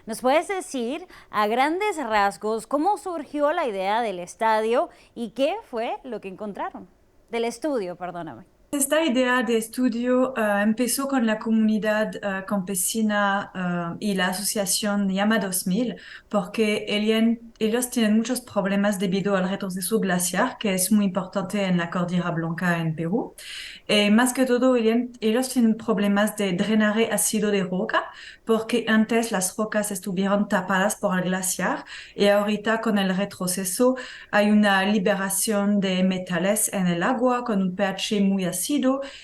¿Nos puedes decir a grandes rasgos cómo surgió la idea del estadio y qué fue lo que encontraron? Del estudio, perdóname. Esta idea de estudio empezó con la comunidad campesina y la asociación Llama 2000, porque ellos tienen muchos problemas debido al retroceso glaciar, que es muy importante en la Cordillera Blanca en Perú. Más que todo, ellos tienen problemas de drenaje ácido de roca, porque antes las rocas estuvieron tapadas por el glaciar y ahorita con el retroceso hay una liberación de metales en el agua con un pH muy ácido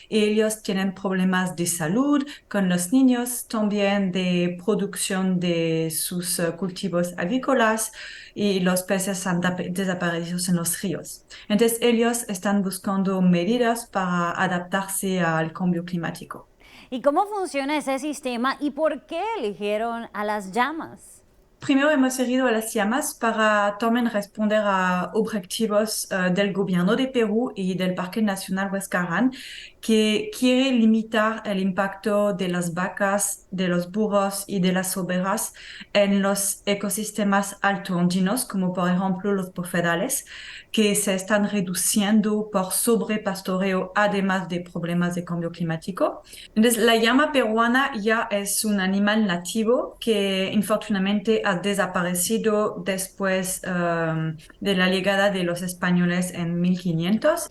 y ellos tienen problemas de salud con los niños, también de producción de sus cultivos agrícolas y los peces han desaparecido en los ríos. Entonces ellos están buscando medidas para adaptarse al cambio climático. ¿Y cómo funciona ese sistema y por qué eligieron a las llamas? Primero hemos elegido a las llamas para también responder a objetivos del gobierno de Perú y del Parque Nacional Huascarán, que quiere limitar el impacto de las vacas, de los burros y de las ovejas en los ecosistemas altoandinos, como por ejemplo los bofedales, que se están reduciendo por sobrepastoreo, además de problemas de cambio climático. Entonces, la llama peruana ya es un animal nativo que infortunadamente ha desaparecido después de la llegada de los españoles en 1500.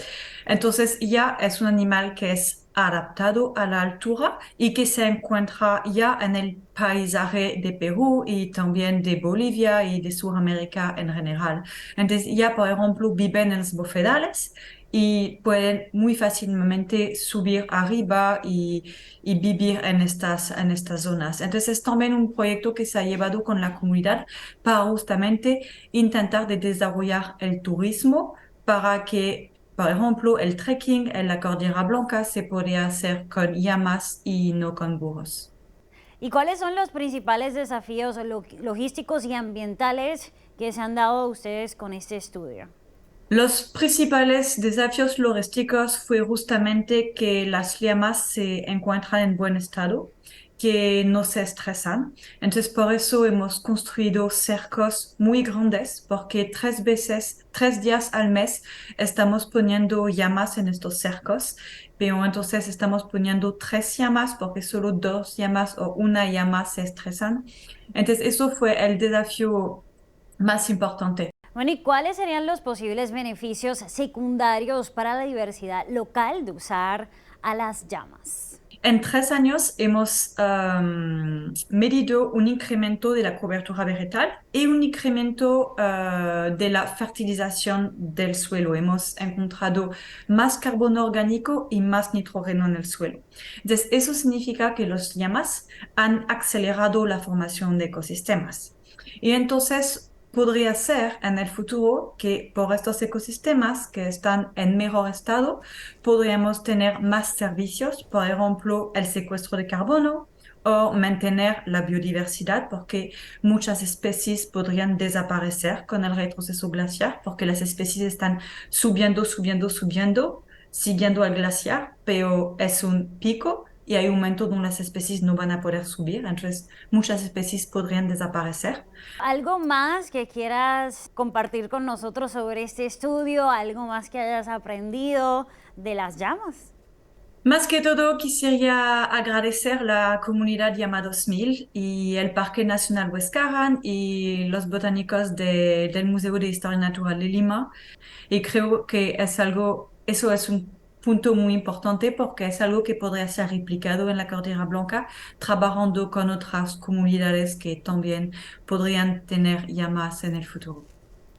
Entonces, ya es un animal que es adaptado a la altura y que se encuentra ya en el paisaje de Perú y también de Bolivia y de Sudamérica en general. Entonces, ya, por ejemplo, viven en los bofedales y pueden muy fácilmente subir arriba y vivir en estas zonas. Entonces, es también un proyecto que se ha llevado con la comunidad para justamente intentar de desarrollar el turismo para que, por ejemplo, el trekking en la Cordillera Blanca se podría hacer con llamas y no con burros. ¿Y cuáles son los principales desafíos logísticos y ambientales que se han dado a ustedes con este estudio? Los principales desafíos logísticos fue justamente que las llamas se encuentran en buen estado, que no se estresan. Entonces, por eso hemos construido cercos muy grandes, porque 3 días al mes estamos poniendo llamas en estos cercos, pero entonces estamos poniendo 3 llamas porque solo 2 llamas o una llama se estresan. Entonces, eso fue el desafío más importante. Bueno, ¿y cuáles serían los posibles beneficios secundarios para la diversidad local de usar a las llamas? En 3 años hemos medido un incremento de la cobertura vegetal y un incremento de la fertilización del suelo. Hemos encontrado más carbono orgánico y más nitrógeno en el suelo. Entonces, eso significa que los llamas han acelerado la formación de ecosistemas. Y entonces podría ser en el futuro que por estos ecosistemas que están en mejor estado, podríamos tener más servicios, por ejemplo, el secuestro de carbono o mantener la biodiversidad, porque muchas especies podrían desaparecer con el retroceso glaciar, porque las especies están subiendo, subiendo, subiendo, siguiendo el glaciar, pero es un pico y hay un momento donde las especies no van a poder subir, entonces muchas especies podrían desaparecer. ¿Algo más que quieras compartir con nosotros sobre este estudio? ¿Algo más que hayas aprendido de las llamas? Más que todo, quisiera agradecer la comunidad Llama 2000 y el Parque Nacional Huascarán y los botánicos del Museo de Historia Natural de Lima. Y creo que eso es un punto muy importante porque es algo que podría ser replicado en la Cordillera Blanca, trabajando con otras comunidades que también podrían tener llamas en el futuro.